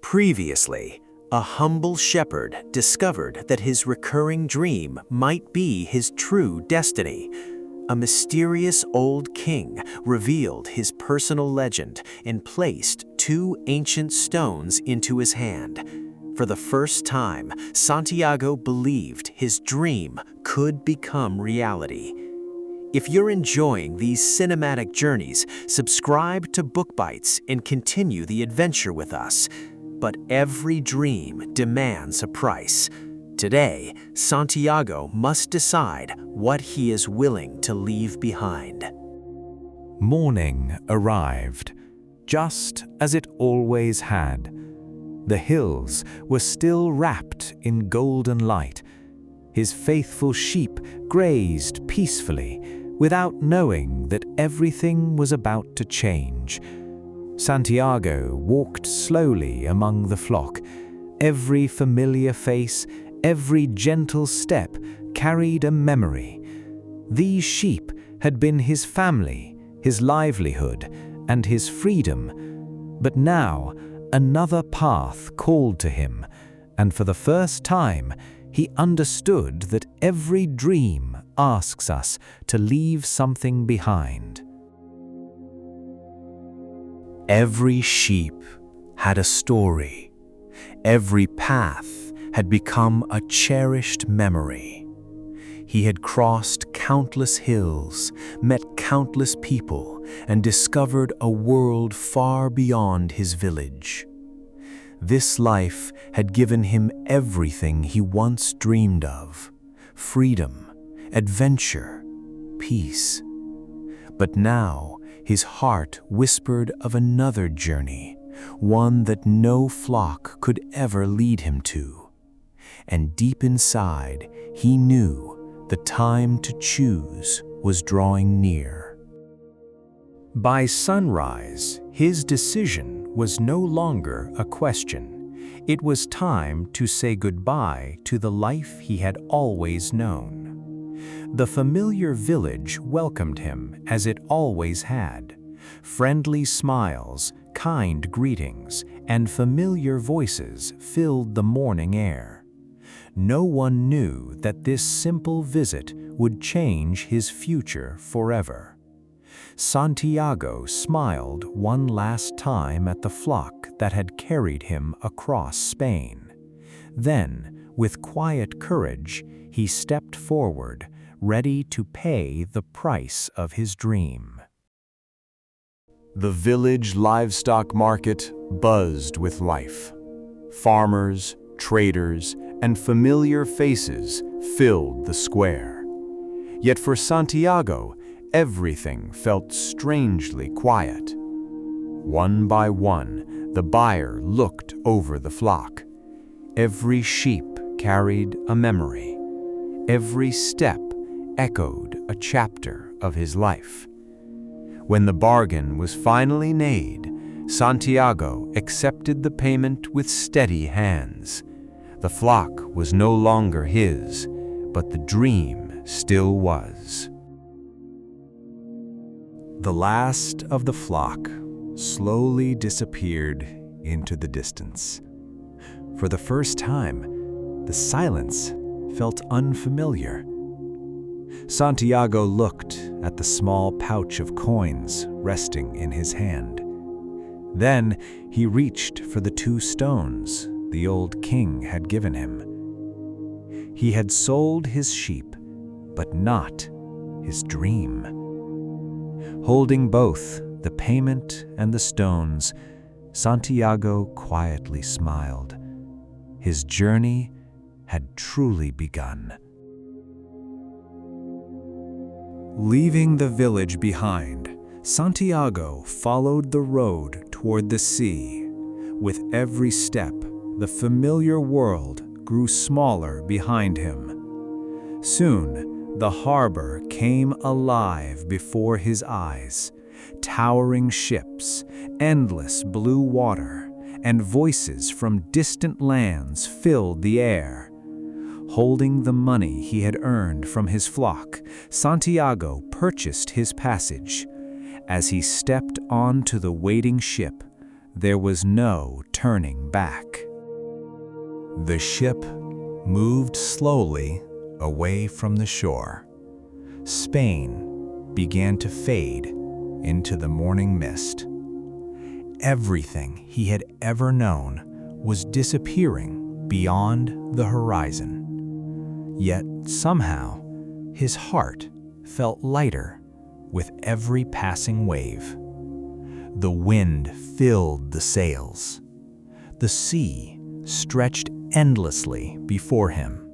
Previously, a humble shepherd discovered that his recurring dream might be his true destiny. A mysterious old king revealed his personal legend and placed two ancient stones into his hand. For the first time, Santiago believed his dream could become reality. If you're enjoying these cinematic journeys, subscribe to Book Bites and continue the adventure with us. But every dream demands a price. Today, Santiago must decide what he is willing to leave behind. Morning arrived, just as it always had. The hills were still wrapped in golden light. His faithful sheep grazed peacefully, without knowing that everything was about to change. Santiago walked slowly among the flock. Every familiar face, every gentle step carried a memory. These sheep had been his family, his livelihood, and his freedom. But now, another path called to him, and for the first time, he understood that every dream asks us to leave something behind. Every sheep had a story. Every path had become a cherished memory. He had crossed countless hills, met countless people, and discovered a world far beyond his village. This life had given him everything he once dreamed of: freedom, adventure, peace. But now, his heart whispered of another journey, one that no flock could ever lead him to. And deep inside, he knew the time to choose was drawing near. By sunrise, his decision was no longer a question. It was time to say goodbye to the life he had always known. The familiar village welcomed him as it always had. Friendly smiles, kind greetings, and familiar voices filled the morning air. No one knew that this simple visit would change his future forever. Santiago smiled one last time at the flock that had carried him across Spain. Then, with quiet courage, he stepped forward, ready to pay the price of his dream. The village livestock market buzzed with life. Farmers, traders, and familiar faces filled the square. Yet for Santiago, everything felt strangely quiet. One by one, the buyer looked over the flock. Every sheep carried a memory. Every step echoed a chapter of his life. When the bargain was finally made, Santiago accepted the payment with steady hands. The flock was no longer his, but the dream still was. The last of the flock slowly disappeared into the distance. For the first time, the silence felt unfamiliar. Santiago looked at the small pouch of coins resting in his hand. Then he reached for the two stones the old king had given him. He had sold his sheep, but not his dream. Holding both the payment and the stones, Santiago quietly smiled. His journey had truly begun. Leaving the village behind, Santiago followed the road toward the sea. With every step, the familiar world grew smaller behind him. Soon, the harbor came alive before his eyes. Towering ships, endless blue water, and voices from distant lands filled the air. Holding the money he had earned from his flock, Santiago purchased his passage. As he stepped onto the waiting ship, There was no turning back. The ship moved slowly away from the shore. Spain began to fade into the morning mist. Everything he had ever known was disappearing beyond the horizon. Yet somehow, his heart felt lighter with every passing wave. The wind filled the sails. The sea stretched endlessly before him.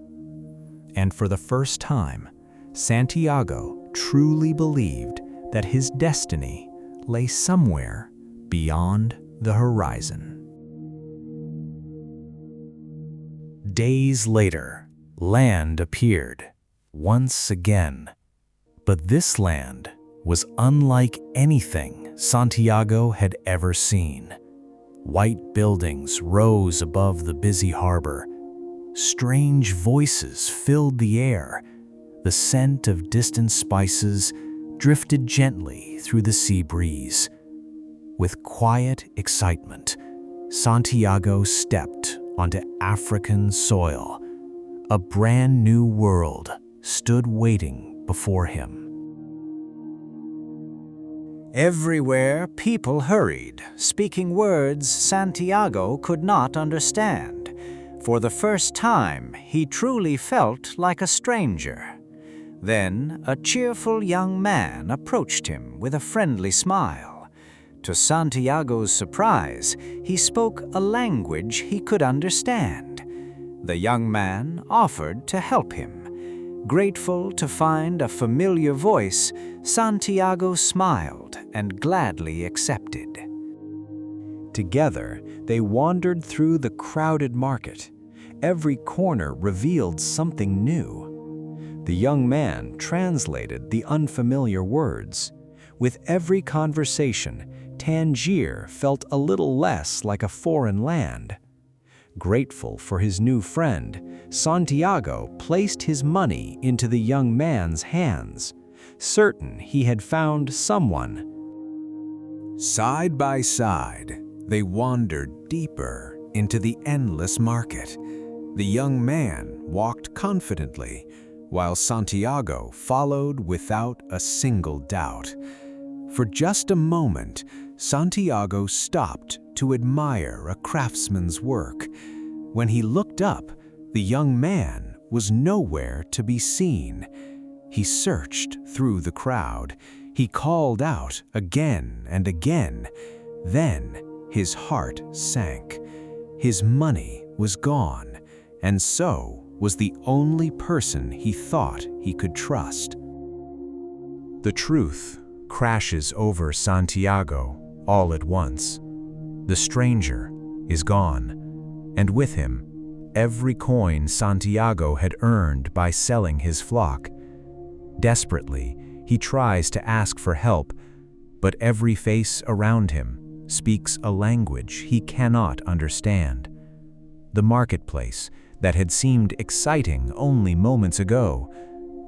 And for the first time, Santiago truly believed that his destiny lay somewhere beyond the horizon. Days later, land appeared, once again. But this land was unlike anything Santiago had ever seen. White buildings rose above the busy harbor. Strange voices filled the air. The scent of distant spices drifted gently through the sea breeze. With quiet excitement, Santiago stepped onto African soil. A brand new world stood waiting before him. Everywhere people hurried, speaking words Santiago could not understand. For the first time, he truly felt like a stranger. Then, a cheerful young man approached him with a friendly smile. To Santiago's surprise, he spoke a language he could understand. The young man offered to help him. Grateful to find a familiar voice, Santiago smiled and gladly accepted. Together, they wandered through the crowded market. Every corner revealed something new. The young man translated the unfamiliar words. With every conversation, Tangier felt a little less like a foreign land. Grateful for his new friend, Santiago placed his money into the young man's hands, certain he had found someone. Side by side, they wandered deeper into the endless market. The young man walked confidently, while Santiago followed without a single doubt. For just a moment, Santiago stopped to admire a craftsman's work. When he looked up, the young man was nowhere to be seen. He searched through the crowd. He called out again and again. Then his heart sank. His money was gone, and so was the only person he thought he could trust. The truth crashes over Santiago all at once. The stranger is gone, and with him, every coin Santiago had earned by selling his flock. Desperately, he tries to ask for help, but every face around him speaks a language he cannot understand. The marketplace that had seemed exciting only moments ago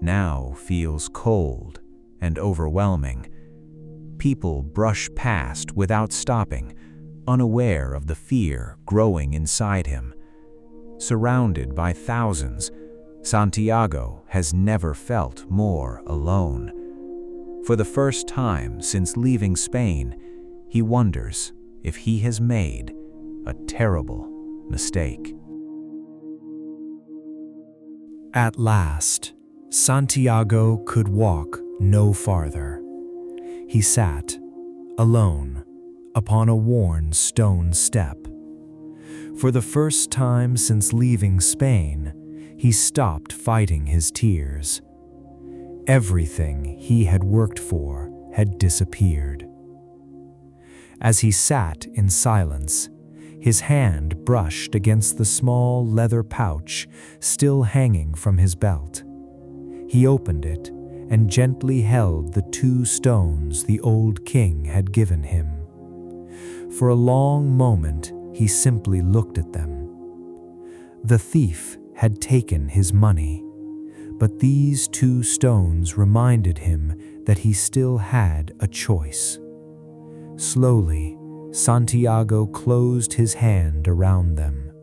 now feels cold and overwhelming. People brush past without stopping, unaware of the fear growing inside him. Surrounded by thousands, Santiago has never felt more alone. For the first time since leaving Spain, he wonders if he has made a terrible mistake. At last, Santiago could walk no farther. He sat, alone, upon a worn stone step. For the first time since leaving Spain, he stopped fighting his tears. Everything he had worked for had disappeared. As he sat in silence, his hand brushed against the small leather pouch still hanging from his belt. He opened it and gently held the 2 stones the old king had given him. For a long moment, he simply looked at them. The thief had taken his money, but these 2 stones reminded him that he still had a choice. Slowly, Santiago closed his hand around them.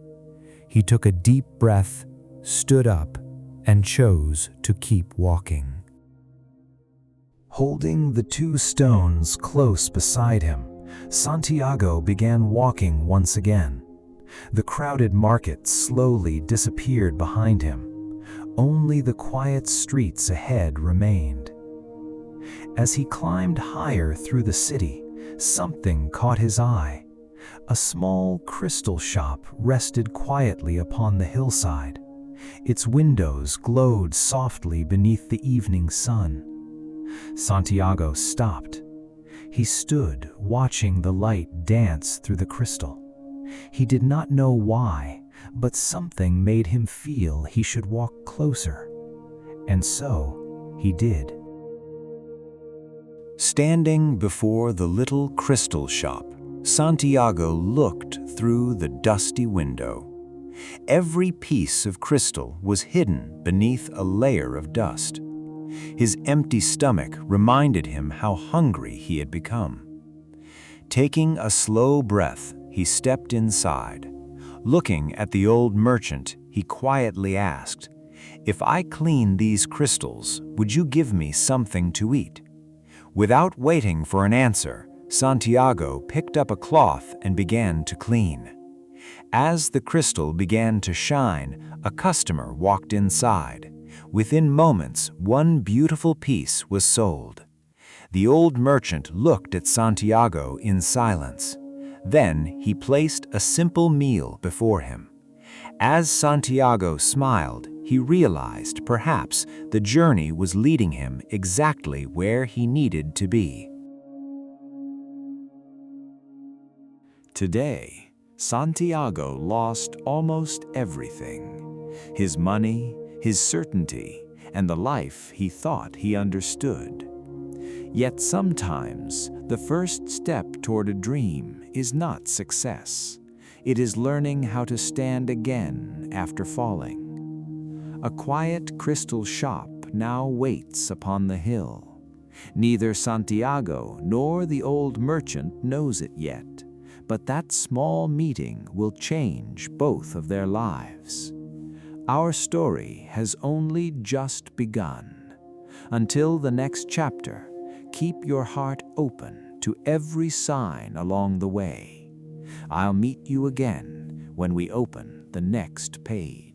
He took a deep breath, stood up, and chose to keep walking. Holding the 2 stones close beside him, Santiago began walking once again. The crowded market slowly disappeared behind him. Only the quiet streets ahead remained. As he climbed higher through the city, something caught his eye. A small crystal shop rested quietly upon the hillside. Its windows glowed softly beneath the evening sun. Santiago stopped. He stood watching the light dance through the crystal. He did not know why, but something made him feel he should walk closer. And so he did. Standing before the little crystal shop, Santiago looked through the dusty window. Every piece of crystal was hidden beneath a layer of dust. His empty stomach reminded him how hungry he had become. Taking a slow breath, he stepped inside. Looking at the old merchant, he quietly asked, "If I clean these crystals, would you give me something to eat?" Without waiting for an answer, Santiago picked up a cloth and began to clean. As the crystal began to shine, a customer walked inside. Within moments, one beautiful piece was sold. The old merchant looked at Santiago in silence. Then he placed a simple meal before him. As Santiago smiled, he realized perhaps the journey was leading him exactly where he needed to be. Today, Santiago lost almost everything: his money, his certainty, and the life he thought he understood. Yet sometimes, the first step toward a dream is not success. It is learning how to stand again after falling. A quiet crystal shop now waits upon the hill. Neither Santiago nor the old merchant knows it yet, but that small meeting will change both of their lives. Our story has only just begun. Until the next chapter, keep your heart open to every sign along the way. I'll meet you again when we open the next page.